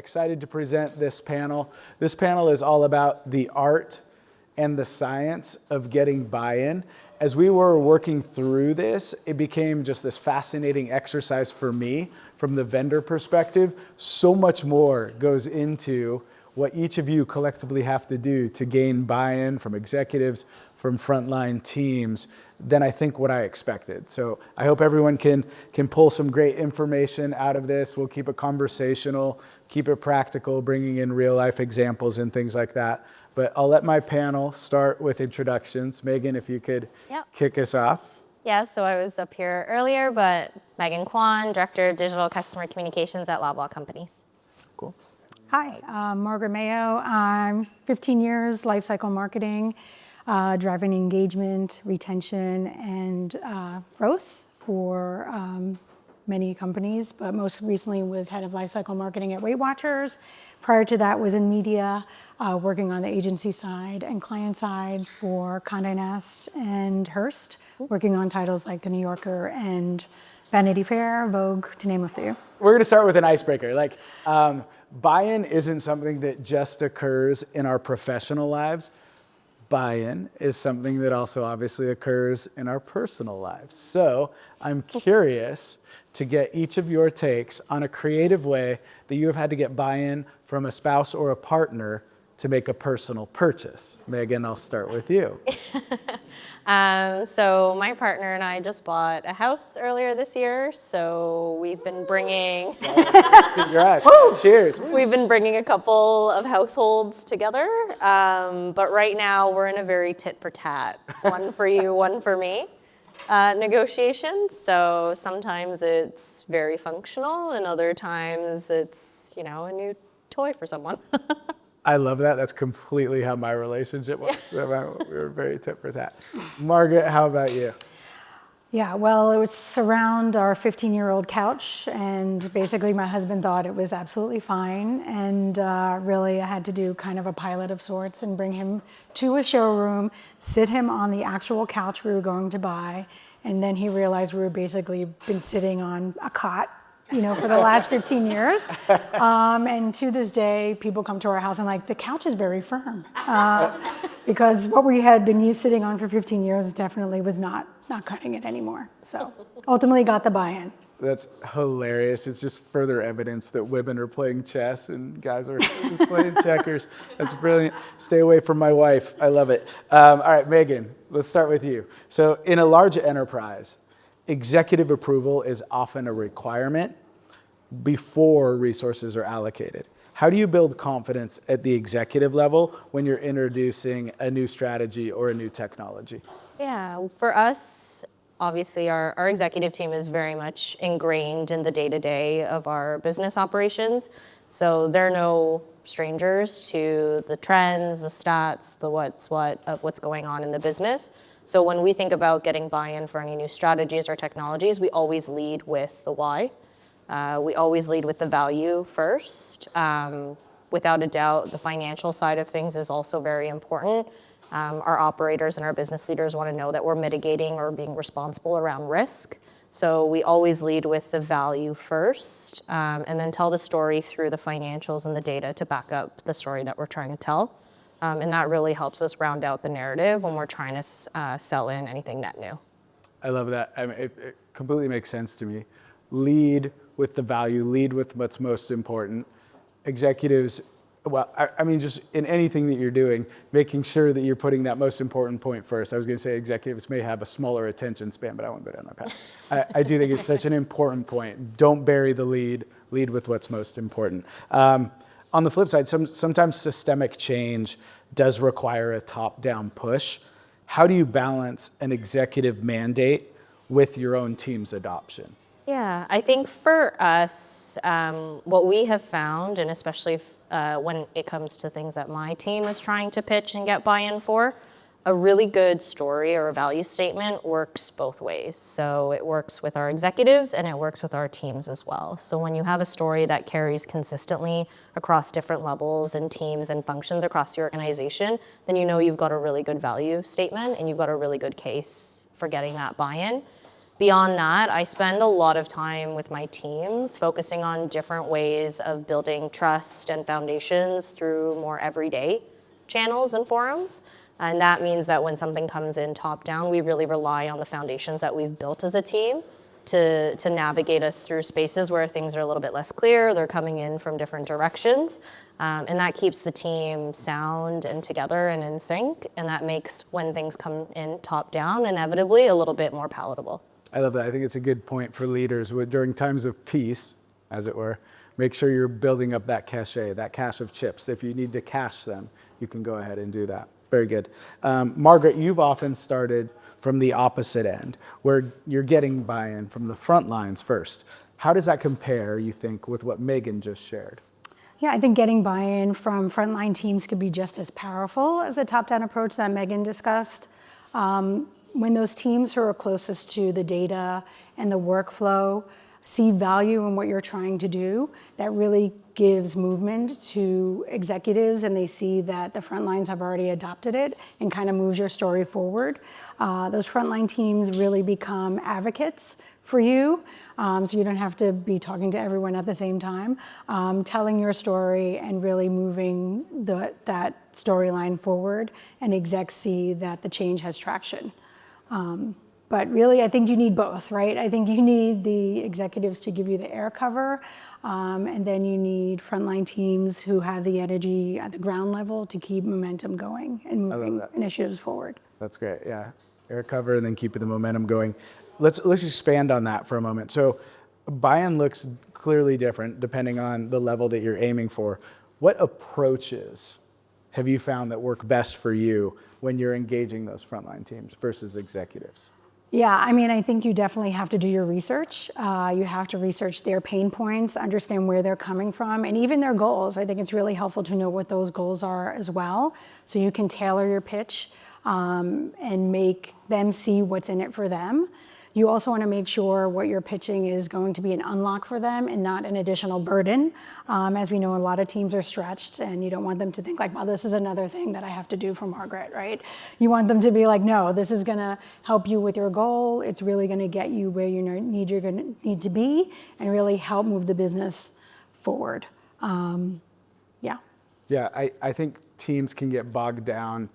excited to present this panel. This panel is all about the art and the science of getting buy-in. As we were working through this, it became just this fascinating exercise for me from the vendor perspective. So much more goes into what each of you collectively have to do to gain buy-in from executives, from frontline teams, than I think what I expected. So I hope everyone can pull some great information out of this. We'll keep it conversational, keep it practical, bringing in real life examples and things like that. But I'll let my panel start with introductions. Megan, if you could kick us off. Yeah, so I was up here earlier, but Megan Kwon, Director of Digital Customer Communications at Loblaw Companies. Cool. Hi, Margaret Maio. I'm 15 years lifecycle marketing, driving engagement, retention, and growth for many companies, but most recently was head of lifecycle marketing at Weight Watchers. Prior to that was in media, working on the agency side and client side for Condé Nast and Hearst, working on titles like The New Yorker and Vanity Fair, Vogue, to name a few. We're gonna start with an icebreaker. Buy-in isn't something that just occurs in our professional lives. Buy-in is something that also obviously occurs in our personal lives. So I'm curious to get each of your takes on a creative way that you have had to get buy-in from a spouse or a partner to make a personal purchase. Megan, I'll start with you. So my partner and I just bought a house earlier this year, so we've been bringing... Congrats. Cheers. We've been bringing a couple of households together, but right now we're in a very tit for tat. One for you, one for me. Negotiations, so sometimes it's very functional and other times it's, a new toy for someone. I love that. That's completely how my relationship works. We were very tit for tat. Margaret, how about you? Yeah, well, it was around our 15-year-old couch, and basically my husband thought it was absolutely fine, and really I had to do kind of a pilot of sorts and bring him to a showroom, sit him on the actual couch we were going to buy, and then he realized we were basically been sitting on a cot, for the last 15 years. And to this day, people come to our house and the couch is very firm. Because what we had been sitting on for 15 years definitely was not cutting it anymore. So ultimately got the buy-in. That's hilarious. It's just further evidence that women are playing chess and guys are just playing checkers. That's brilliant. Stay away from my wife. I love it. All right, Megan, let's start with you. So in a large enterprise, executive approval is often a requirement before resources are allocated. How do you build confidence at the executive level when you're introducing a new strategy or a new technology? Yeah, for us, obviously our executive team is very much ingrained in the day-to-day of our business operations. So they're no strangers to the trends, the stats, the what's what of what's going on in the business. So when we think about getting buy-in for any new strategies or technologies, we always lead with the why. We always lead with the value first. Without a doubt, the financial side of things is also very important. Our operators and our business leaders want to know that we're mitigating or being responsible around risk. So we always lead with the value first, and then tell the story through the financials and the data to back up the story that we're trying to tell. And that really helps us round out the narrative when we're trying to sell in anything net new. I love that. It completely makes sense to me. Lead with the value, lead with what's most important. Executives, just in anything that you're doing, making sure that you're putting that most important point first. I was going to say executives may have a smaller attention span, but I won't go down that path. I do think it's such an important point. Don't bury the lead, lead with what's most important. On the flip side, sometimes systemic change does require a top-down push. How do you balance an executive mandate with your own team's adoption? Yeah, I think for us, what we have found, and especially when it comes to things that my team is trying to pitch and get buy-in for, a really good story or a value statement works both ways. So it works with our executives and it works with our teams as well. So when you have a story that carries consistently across different levels and teams and functions across the organization, then you've got a really good value statement and you've got a really good case for getting that buy-in. Beyond that, I spend a lot of time with my teams focusing on different ways of building trust and foundations through more everyday channels and forums. And that means that when something comes in top down, we really rely on the foundations that we've built as a team to navigate us through spaces where things are a little bit less clear, they're coming in from different directions. And that keeps the team sound and together and in sync. And that makes when things come in top down, inevitably a little bit more palatable. I love that. I think it's a good point for leaders during times of peace, as it were. Make sure you're building up that cache of chips. If you need to cache them, you can go ahead and do that. Very good. Margaret, you've often started from the opposite end, where you're getting buy-in from the front lines first. How does that compare, you think, with what Megan just shared? Yeah, I think getting buy-in from frontline teams could be just as powerful as the top-down approach that Megan discussed. When those teams who are closest to the data and the workflow see value in what you're trying to do, that really gives movement to executives, and they see that the front lines have already adopted it and kind of moves your story forward. Those frontline teams really become advocates for you, so you don't have to be talking to everyone at the same time, telling your story and really moving that storyline forward, and execs see that the change has traction. But really, I think you need both, right? I think you need the executives to give you the air cover, and then you need frontline teams who have the energy at the ground level to keep momentum going and moving initiatives forward. That's great, yeah. Air cover and then keeping the momentum going. Let's expand on that for a moment. So buy-in looks clearly different depending on the level that you're aiming for. What approaches have you found that work best for you when you're engaging those frontline teams versus executives? Yeah, I mean, I think you definitely have to do your research. You have to research their pain points, understand where they're coming from, and even their goals. I think it's really helpful to know what those goals are as well, so you can tailor your pitch and make them see what's in it for them. You also want to make sure what you're pitching is going to be an unlock for them and not an additional burden. As we know, a lot of teams are stretched, and you don't want them to think like, well, this is another thing that I have to do for Margaret, right? You want them to be like, no, this is going to help you with your goal. It's really going to get you where you're going to need to be and really help move the business forward. Yeah. Yeah, I think teams can get bogged down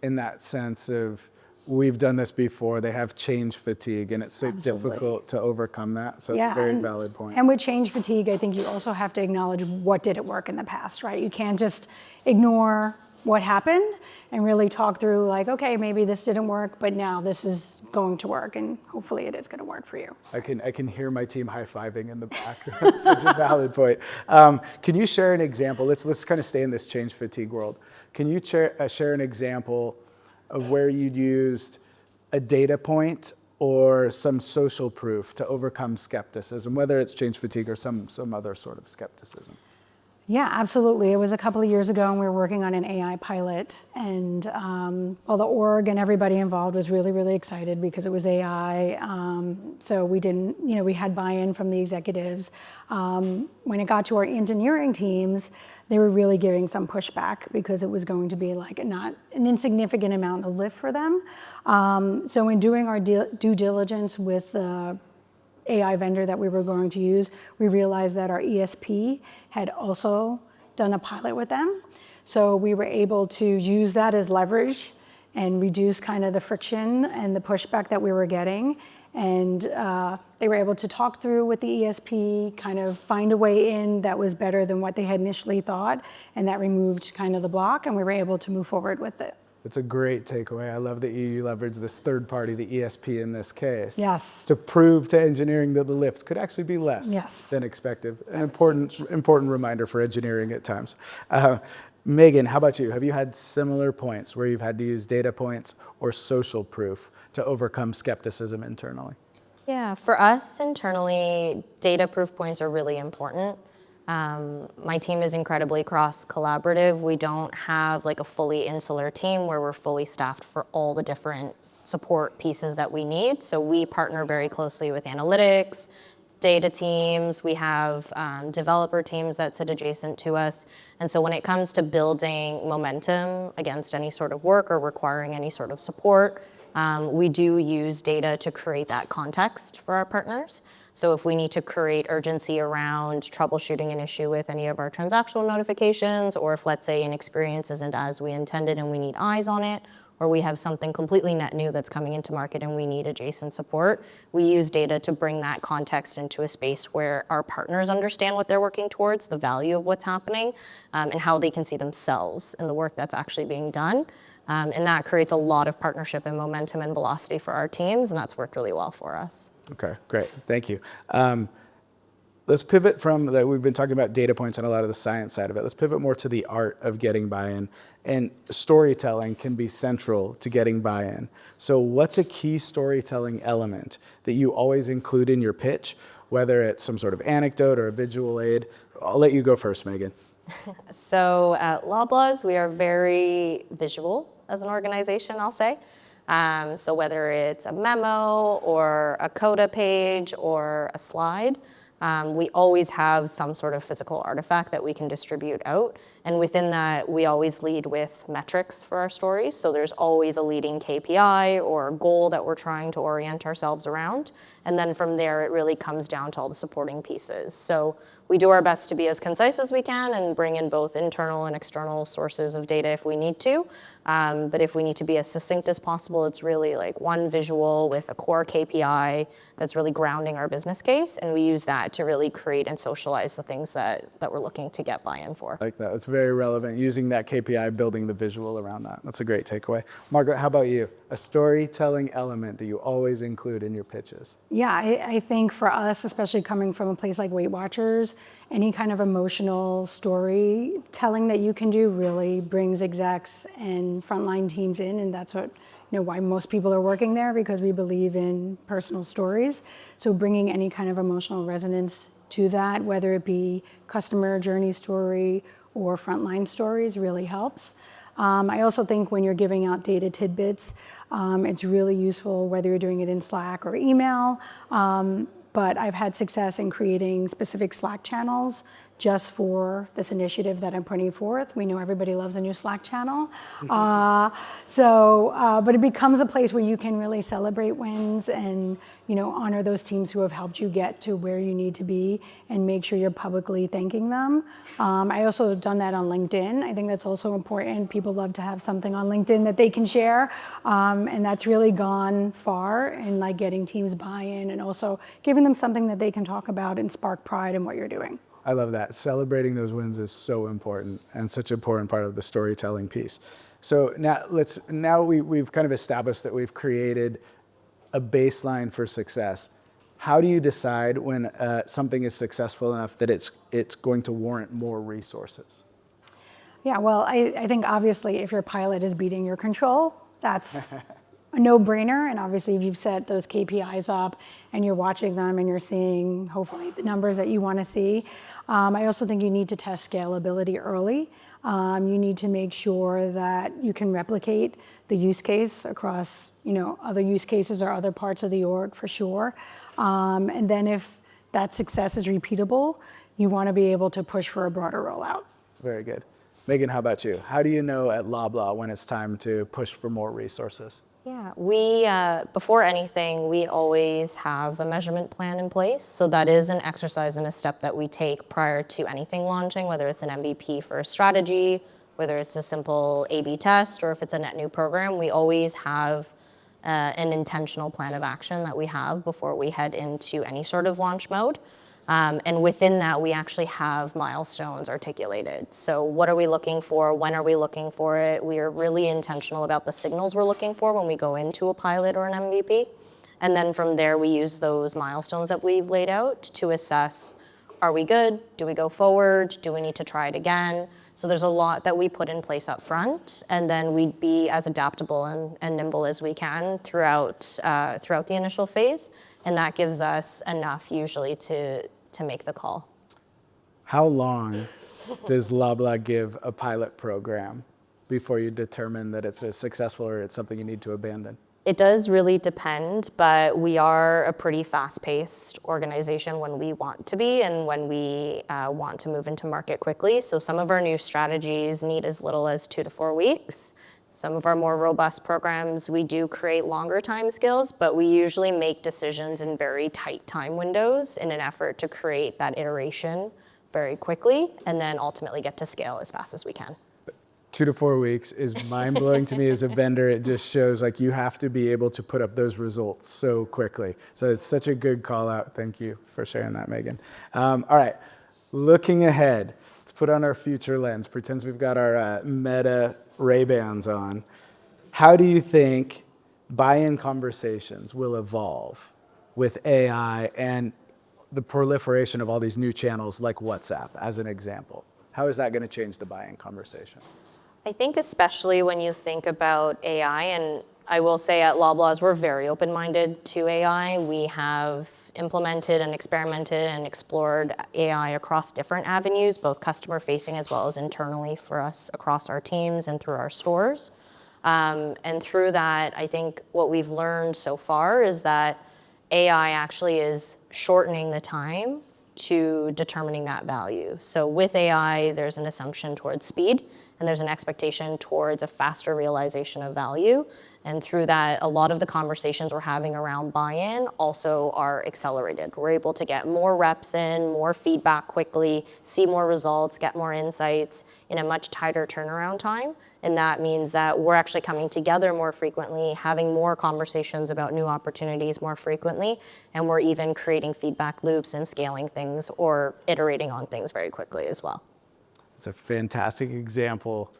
in that sense of, we've done this before, they have change fatigue, and it's so difficult to overcome that. So it's a very valid point. And with change fatigue, I think you also have to acknowledge what did it work in the past, right? You can't just ignore what happened and really talk through like, okay, maybe this didn't work, but now this is going to work, and hopefully it is going to work for you. I can hear my team high-fiving in the back. That's such a valid point. Can you share an example? Let's kind of stay in this change fatigue world. Can you share an example of where you'd used a data point or some social proof to overcome skepticism, whether it's change fatigue or some other sort of skepticism? Yeah, absolutely. It was a couple of years ago, and we were working on an AI pilot, and the org and everybody involved was really, really excited because it was AI. So we had buy-in from the executives. When it got to our engineering teams, they were really giving some pushback because it was going to be like not an insignificant amount of lift for them. So in doing our due diligence with the AI vendor that we were going to use, we realized that our ESP had also done a pilot with them. So we were able to use that as leverage and reduce kind of the friction and the pushback that we were getting. And they were able to talk through with the ESP, kind of find a way in that was better than what they had initially thought, and that removed kind of the block, and we were able to move forward with it. It's a great takeaway. I love that you leverage this third party, the ESP in this case. Yes. To prove to engineering that the lift could actually be less than expected. An important reminder for engineering at times. Megan, how about you? Have you had similar points where you've had to use data points or social proof to overcome skepticism internally? Yeah, for us internally, data proof points are really important. My team is incredibly cross-collaborative. We don't have like a fully insular team where we're fully staffed for all the different support pieces that we need. So we partner very closely with analytics, data teams. We have developer teams that sit adjacent to us. And so when it comes to building momentum against any sort of work or requiring any sort of support, We do use data to create that context for our partners. So if we need to create urgency around troubleshooting an issue with any of our transactional notifications, or if, let's say, an experience isn't as we intended and we need eyes on it, or we have something completely net new that's coming into market and we need adjacent support, we use data to bring that context into a space where our partners understand what they're working towards, the value of what's happening, and how they can see themselves in the work that's actually being done. And that creates a lot of partnership and momentum and velocity for our teams, and that's worked really well for us. Okay, great. Thank you. Let's pivot from that. We've been talking about data points and a lot of the science side of it. Let's pivot more to the art of getting buy-in. And storytelling can be central to getting buy-in. So what's a key storytelling element that you always include in your pitch, whether it's some sort of anecdote or a visual aid? I'll let you go first, Megan. So at Loblaws, we are very visual as an organization, I'll say. So whether it's a memo or a coda page or a slide, we always have some sort of physical artifact that we can distribute out. And within that, we always lead with metrics for our stories. So there's always a leading KPI or a goal that we're trying to orient ourselves around. And then from there, it really comes down to all the supporting pieces. So we do our best to be as concise as we can and bring in both internal and external sources of data if we need to. But if we need to be as succinct as possible, it's really like one visual with a core KPI that's really grounding our business case. And we use that to really create and socialize the things that we're looking to get buy-in for. Like that. It's very relevant. Using that KPI, building the visual around that. That's a great takeaway. Margaret, how about you? A storytelling element that you always include in your pitches. Yeah, I think for us, especially coming from a place like Weight Watchers, any kind of emotional storytelling that you can do really brings execs and frontline teams in, and that's what why most people are working there, because we believe in personal stories. So bringing any kind of emotional resonance to that, whether it be customer journey story or frontline stories, really helps. I also think when you're giving out data tidbits, it's really useful whether you're doing it in Slack or email. But I've had success in creating specific Slack channels just for this initiative that I'm putting forth. We know everybody loves a new Slack channel. But it becomes a place where you can really celebrate wins and honor those teams who have helped you get to where you need to be and make sure you're publicly thanking them. I also have done that on LinkedIn. I think that's also important. People love to have something on LinkedIn that they can share. And that's really gone far in like getting teams buy-in and also giving them something that they can talk about and spark pride in what you're doing. I love that. Celebrating those wins is so important and such an important part of the storytelling piece. So now we've kind of established that we've created a baseline for success. How do you decide when something is successful enough that it's going to warrant more resources? Yeah, well, I think obviously if your pilot is beating your control, that's a no-brainer. And obviously if you've set those KPIs up and you're watching them and you're seeing hopefully the numbers that you want to see. I also think you need to test scalability early. You need to make sure that you can replicate the use case across other use cases or other parts of the org for sure. And then if that success is repeatable, you want to be able to push for a broader rollout. Very good. Megan, how about you? How do you know at Loblaw when it's time to push for more resources? Yeah, we, before anything, we always have a measurement plan in place. So that is an exercise and a step that we take prior to anything launching, whether it's an MVP for a strategy, whether it's a simple A/B test, or if it's a net new program. We always have an intentional plan of action that we have before we head into any sort of launch mode. And within that, we actually have milestones articulated. So what are we looking for? When are we looking for it? We are really intentional about the signals we're looking for when we go into a pilot or an MVP. And then from there, we use those milestones that we've laid out to assess, are we good? Do we go forward? Do we need to try it again? So there's a lot that we put in place up front, and then we'd be as adaptable and nimble as we can throughout the initial phase. And that gives us enough usually to make the call. How long does Loblaw give a pilot program before you determine that it's a successful or it's something you need to abandon? It does really depend, but we are a pretty fast-paced organization when we want to be and when we want to move into market quickly. So some of our new strategies need as little as 2 to 4 weeks. Some of our more robust programs, we do create longer time scales, but we usually make decisions in very tight time windows in an effort to create that iteration very quickly and then ultimately get to scale as fast as we can. 2 to 4 weeks is mind-blowing to me as a vendor. It just shows like you have to be able to put up those results so quickly. So it's such a good call out. Thank you for sharing that, Megan. All right, looking ahead, let's put on our future lens. Pretend we've got our Meta Ray-Bans on. How do you think buy-in conversations will evolve with AI and the proliferation of all these new channels like WhatsApp as an example? How is that going to change the buy-in conversation? I think especially when you think about AI, and I will say at Loblaws, we're very open-minded to AI. We have implemented and experimented and explored AI across different avenues, both customer-facing as well as internally for us across our teams and through our stores. And through that, I think what we've learned so far is that AI actually is shortening the time to determining that value. So with AI, there's an assumption towards speed, and there's an expectation towards a faster realization of value. And through that, a lot of the conversations we're having around buy-in also are accelerated. We're able to get more reps in, more feedback quickly, see more results, get more insights in a much tighter turnaround time. And that means that we're actually coming together more frequently, having more conversations about new opportunities more frequently, and we're even creating feedback loops and scaling things or iterating on things very quickly as well. It's a fantastic example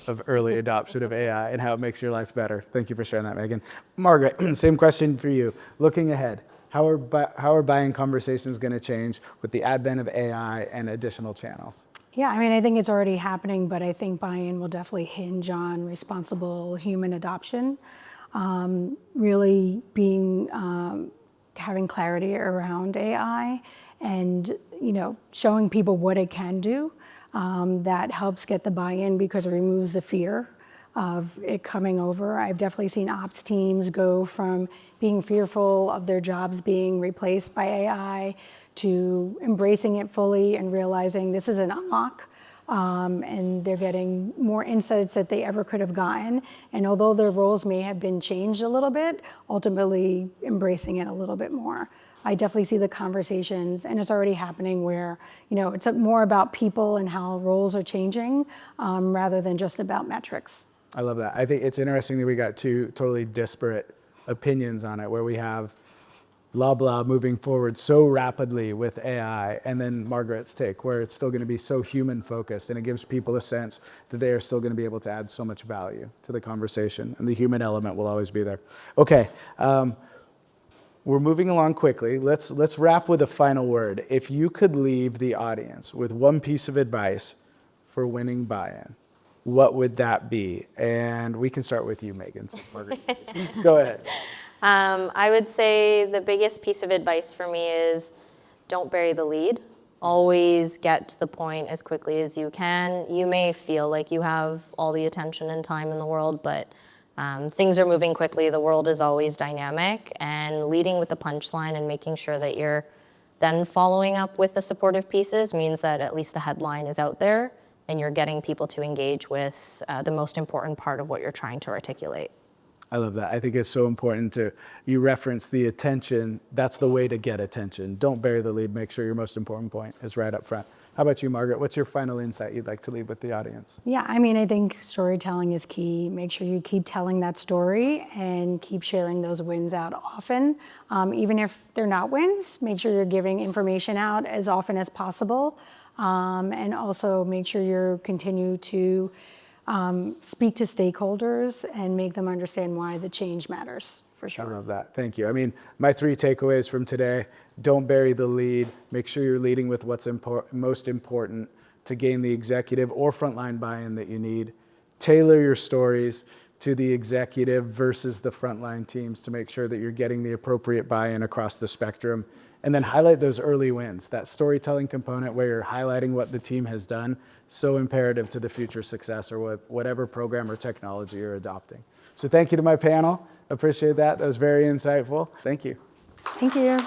of early adoption of AI and how it makes your life better. Thank you for sharing that, Megan. Margaret, same question for you. Looking ahead, how are buying conversations going to change with the advent of AI and additional channels? Yeah, I mean, I think it's already happening, but I think buy-in will definitely hinge on responsible human adoption, really being having clarity around AI, and showing people what it can do. That helps get the buy-in because it removes the fear of it coming over. I've definitely seen ops teams go from being fearful of their jobs being replaced by AI to embracing it fully and realizing this is an unlock. And they're getting more insights that they ever could have gotten. And although their roles may have been changed a little bit, ultimately embracing it a little bit more. I definitely see the conversations, and it's already happening where, it's more about people and how roles are changing rather than just about metrics. I love that. I think it's interesting that we got two totally disparate opinions on it, where we have Loblaw moving forward so rapidly with AI, and then Margaret's take, where it's still going to be so human focused, and it gives people a sense that they are still going to be able to add so much value to the conversation, and the human element will always be there. Okay, we're moving along quickly. Let's wrap with a final word. If you could leave the audience with one piece of advice for winning buy-in, what would that be? And we can start with you, Megan, since Margaret. Go ahead. I would say the biggest piece of advice for me is don't bury the lead. Always get to the point as quickly as you can. You may feel like you have all the attention and time in the world, but things are moving quickly. The world is always dynamic, and leading with the punchline and making sure that you're then following up with the supportive pieces means that at least the headline is out there and you're getting people to engage with the most important part of what you're trying to articulate. I love that. I think it's so important you reference the attention. That's the way to get attention. Don't bury the lead. Make sure your most important point is right up front. How about you, Margaret? What's your final insight you'd like to leave with the audience? Yeah, I mean, I think storytelling is key. Make sure you keep telling that story and keep sharing those wins out often. Even if they're not wins, make sure you're giving information out as often as possible. And also make sure you continue to speak to stakeholders and make them understand why the change matters, for sure. I love that. Thank you. I mean, my 3 takeaways from today: don't bury the lead. Make sure you're leading with what's most important to gain the executive or frontline buy-in that you need. Tailor your stories to the executive versus the frontline teams to make sure that you're getting the appropriate buy-in across the spectrum. And then highlight those early wins. That storytelling component where you're highlighting what the team has done, so imperative to the future success or whatever program or technology you're adopting. So thank you to my panel. Appreciate that. That was very insightful. Thank you. Thank you.